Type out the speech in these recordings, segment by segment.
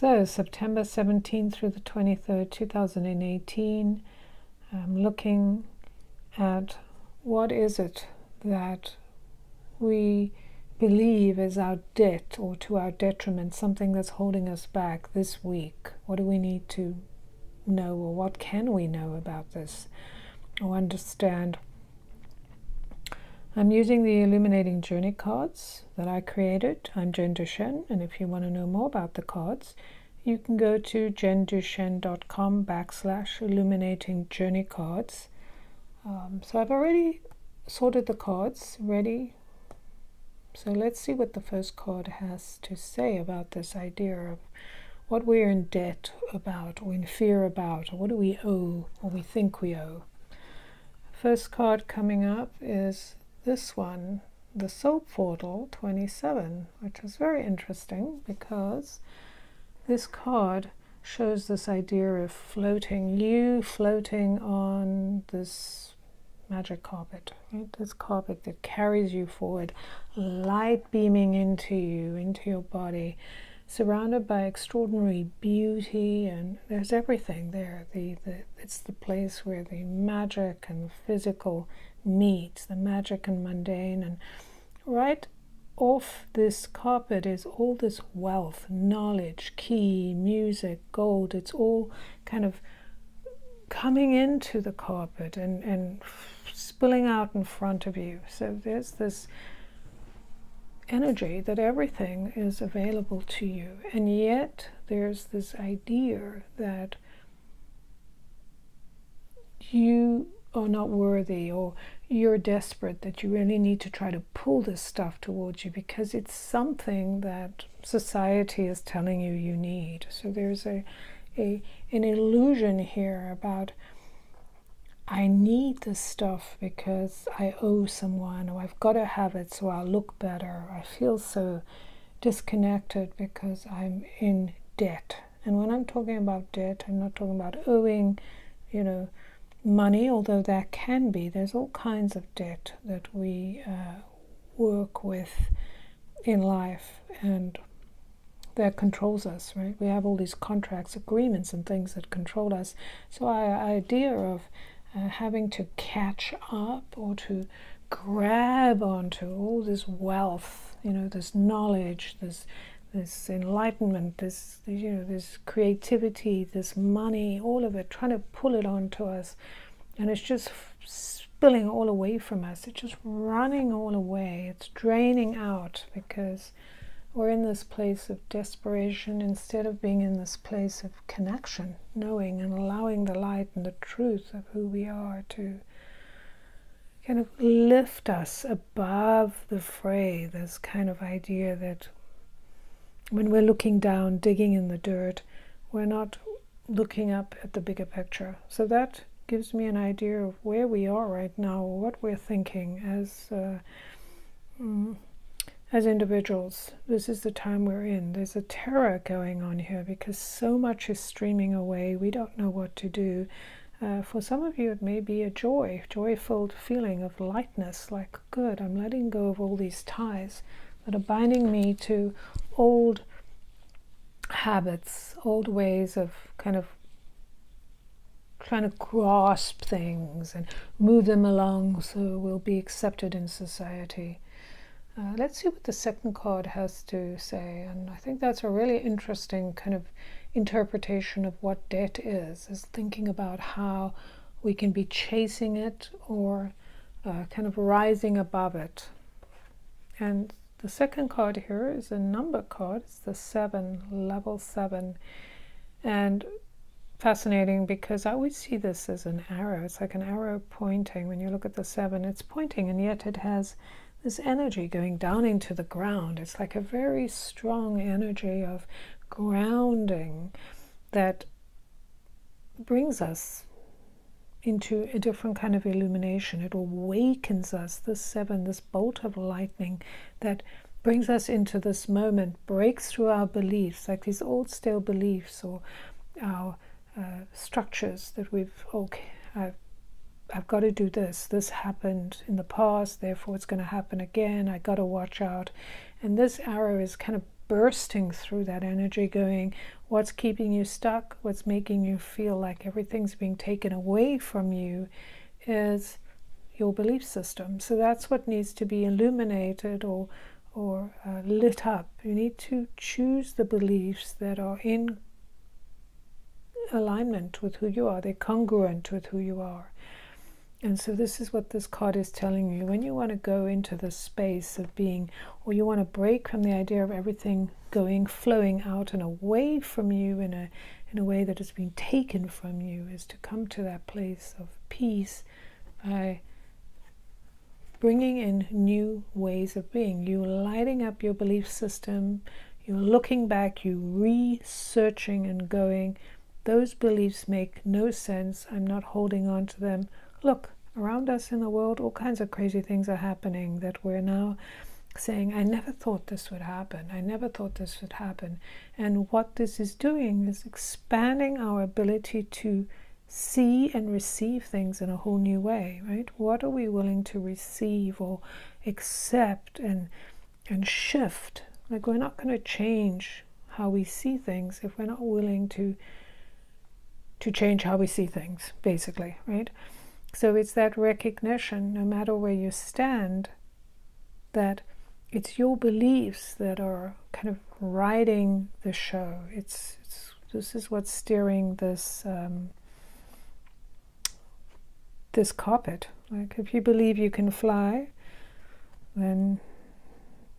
So, September 17th through the 23rd, 2018, I'm looking at what is it that we believe is our debt or to our detriment, something that's holding us back this week. What do we need to know, or what can we know about this or understand? I'm using the Illuminating Journey cards that I created. I'm Jen Duchenne, and if you want to know more about the cards, you can go to jenduchenne.com/illuminating journey cards. So I've already sorted the cards, ready. So let's see what the first card has to say about this idea of what we're in debt about, or in fear about, or what do we owe, or we think we owe. First card coming up is this one, the Soul Portal 27, which is very interesting because this card shows this idea of floating, you floating on this magic carpet, right? This carpet that carries you forward, light beaming into you, into your body, surrounded by extraordinary beauty, and there's everything there. It's the place where the magic and physical meet, the magic and mundane, and right off this carpet is all this wealth, knowledge, key, music, gold. It's all kind of coming into the carpet and spilling out in front of you. So there's this energy that everything is available to you, and yet there's this idea that you are not worthy, or you're desperate, that you really need to try to pull this stuff towards you because it's something that society is telling you you need. So there's an illusion here about, I need this stuff because I owe someone, or I've got to have it so I'll look better. I feel so disconnected because I'm in debt. And when I'm talking about debt, I'm not talking about owing, money, although that can be. There's all kinds of debt that we work with in life, and that controls us, right? We have all these contracts, agreements, and things that control us. So our idea of having to catch up or to grab onto all this wealth, this knowledge, this enlightenment, this creativity, this money, all of it, trying to pull it onto us, and it's just spilling all away from us. It's just running all away. It's draining out because we're in this place of desperation instead of being in this place of connection, knowing and allowing the light and the truth of who we are to kind of lift us above the fray. This kind of idea that when we're looking down, digging in the dirt, we're not looking up at the bigger picture. So that gives me an idea of where we are right now, what we're thinking as individuals. This is the time we're in. There's a terror going on here because so much is streaming away. We don't know what to do. For some of you, it may be a joyful feeling of lightness, like, good, I'm letting go of all these ties that are binding me to old habits, old ways of kind of trying to grasp things and move them along so we'll be accepted in society. Let's see what the second card has to say, and I think that's a really interesting kind of interpretation of what debt is thinking about how we can be chasing it or kind of rising above it. And the second card here is a number card. It's the 7, level 7. And fascinating because I always see this as an arrow. It's like an arrow pointing. When you look at the 7, it's pointing, and yet it has this energy going down into the ground. It's like a very strong energy of grounding that brings us into a different kind of illumination. It awakens us, this 7, this bolt of lightning that brings us into this moment, breaks through our beliefs, like these old stale beliefs or our structures that I've got to do this happened in the past, therefore it's going to happen again, I got to watch out. And this arrow is kind of bursting through that energy, going, what's keeping you stuck, what's making you feel like everything's being taken away from you is your belief system. So that's what needs to be illuminated or lit up. You need to choose the beliefs that are in alignment with who you are. They're congruent with who you are. And so this is what this card is telling you. When you want to go into the space of being, or you want to break from the idea of everything flowing out and away from you in a way that has been taken from you, is to come to that place of peace by bringing in new ways of being. You lighting up your belief system, you're looking back, you researching and going, those beliefs make no sense, I'm not holding on to them. Look, around us in the world, all kinds of crazy things are happening that we're now saying, I never thought this would happen. I never thought this would happen. And what this is doing is expanding our ability to see and receive things in a whole new way, right? What are we willing to receive or accept and shift? Like, we're not going to change how we see things if we're not willing to change how we see things, basically, right? So it's that recognition, no matter where you stand, that it's your beliefs that are kind of riding the show. This is what's steering this this carpet. Like, if you believe you can fly, then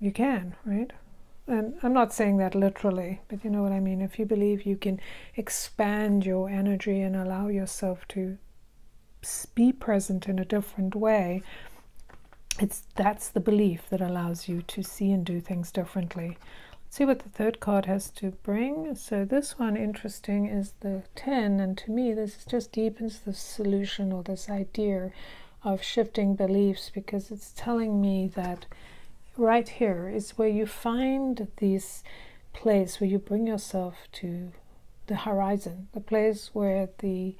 you can, right? And I'm not saying that literally, but you know what I mean. If you believe you can expand your energy and allow yourself to be present in a different way, that's the belief that allows you to see and do things differently. Let's see what the third card has to bring. So this one, interesting, is the 10, and to me this just deepens the solution, or this idea of shifting beliefs, because it's telling me that right here is where you find this place where you bring yourself to the horizon, the place where the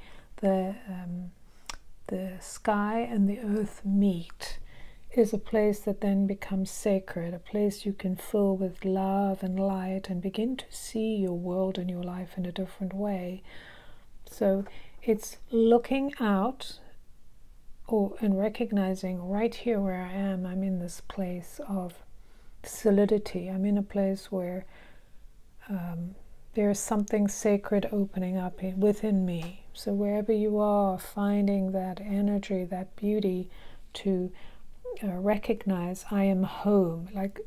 sky and the earth meet, is a place that then becomes sacred, a place you can fill with love and light and begin to see your world and your life in a different way. So it's looking out and recognizing right here where I am, I'm in this place of solidity. I'm in a place where there's something sacred opening up within me. So wherever you are, finding that energy, that beauty to recognize I am home. Like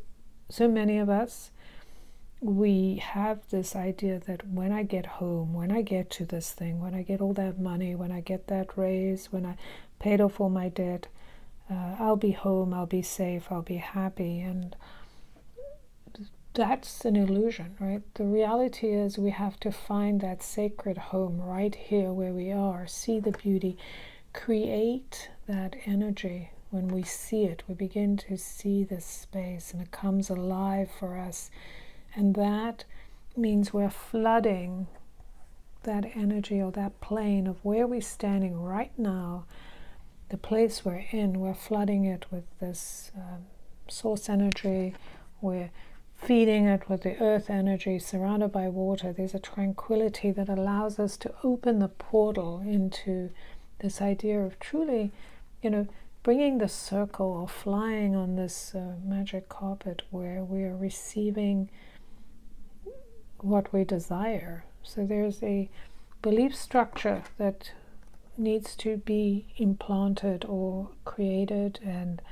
so many of us, we have this idea that when I get home, when I get to this thing, when I get all that money, when I get that raise, when I paid off all my debt, I'll be home, I'll be safe, I'll be happy. And that's an illusion, right? The reality is we have to find that sacred home right here where we are, see the beauty, create that energy. When we see it, we begin to see this space and it comes alive for us. And that means we're flooding that energy or that plane of where we're standing right now, the place we're in, we're flooding it with this source energy. We're feeding it with the earth energy, surrounded by water. There's a tranquility that allows us to open the portal into this idea of truly, bringing the circle or flying on this magic carpet where we are receiving what we desire. So there's a belief structure that needs to be implanted or created and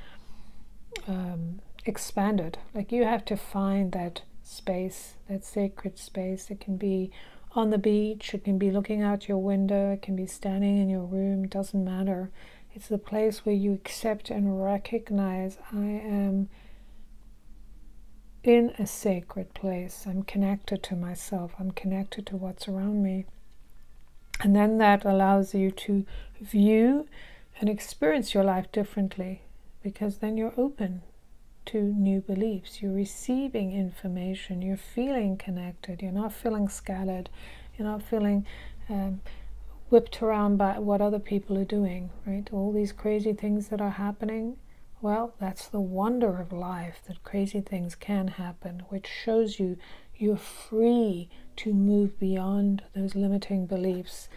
expanded. Like, you have to find that space, that sacred space. It can be on the beach, it can be looking out your window, it can be standing in your room, it doesn't matter. It's the place where you accept and recognize I am in a sacred place. I'm connected to myself. I'm connected to what's around me. And then that allows you to view and experience your life differently, because then you're open to new beliefs. You're receiving information. You're feeling connected. You're not feeling scattered. You're not feeling whipped around by what other people are doing, right? All these crazy things that are happening, Well, that's the wonder of life, that crazy things can happen, which shows you you're free to move beyond those limiting beliefs,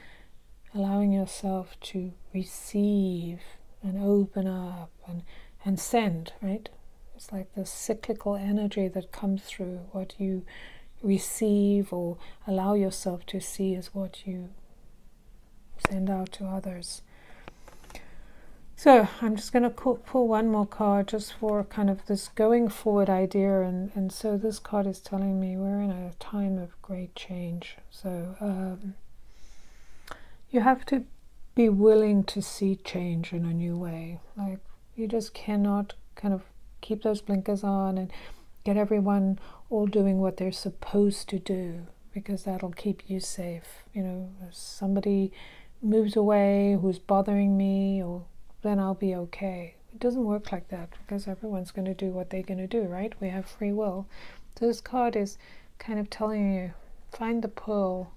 allowing yourself to receive and open up and send, right? It's like the cyclical energy that comes through. What you receive or allow yourself to see is what you send out to others. So I'm just going to pull one more card just for kind of this going forward idea. And so this card is telling me we're in a time of great change. So you have to be willing to see change in a new way. Like, you just cannot kind of keep those blinkers on and get everyone all doing what they're supposed to do, because that'll keep you safe. You know, if somebody moves away who's bothering me, or then I'll be okay. It doesn't work like that, because everyone's going to do what they're going to do, right? We have free will. So this card is kind of telling you, find the pearl,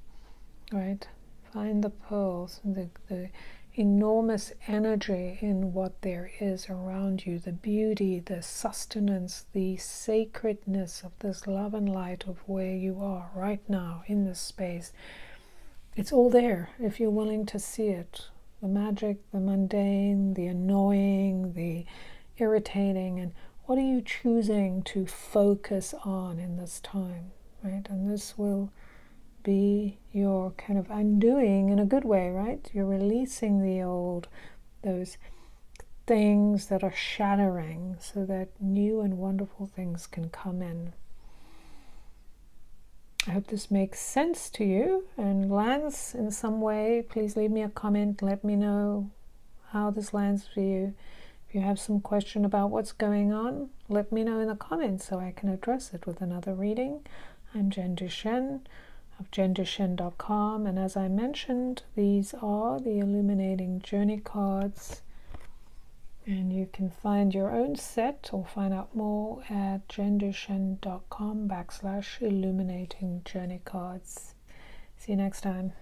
right? Find the pearls, the enormous energy in what there is around you, the beauty, the sustenance, the sacredness of this love and light of where you are right now in this space. It's all there if you're willing to see it. The magic, the mundane, the annoying, the irritating, and what are you choosing to focus on in this time, right? And this will be your kind of undoing in a good way, right? You're releasing the old, those things that are shattering, so that new and wonderful things can come in. I hope this makes sense to you and lands in some way. Please leave me a comment. Let me know how this lands for you. If you have some question about what's going on, let me know in the comments so I can address it with another reading. I'm Jen Duchenne of jenduchenne.com, and as I mentioned, these are the Illuminating Journey cards. And you can find your own set or find out more at jenduchenne.com/illuminating journey cards. See you next time.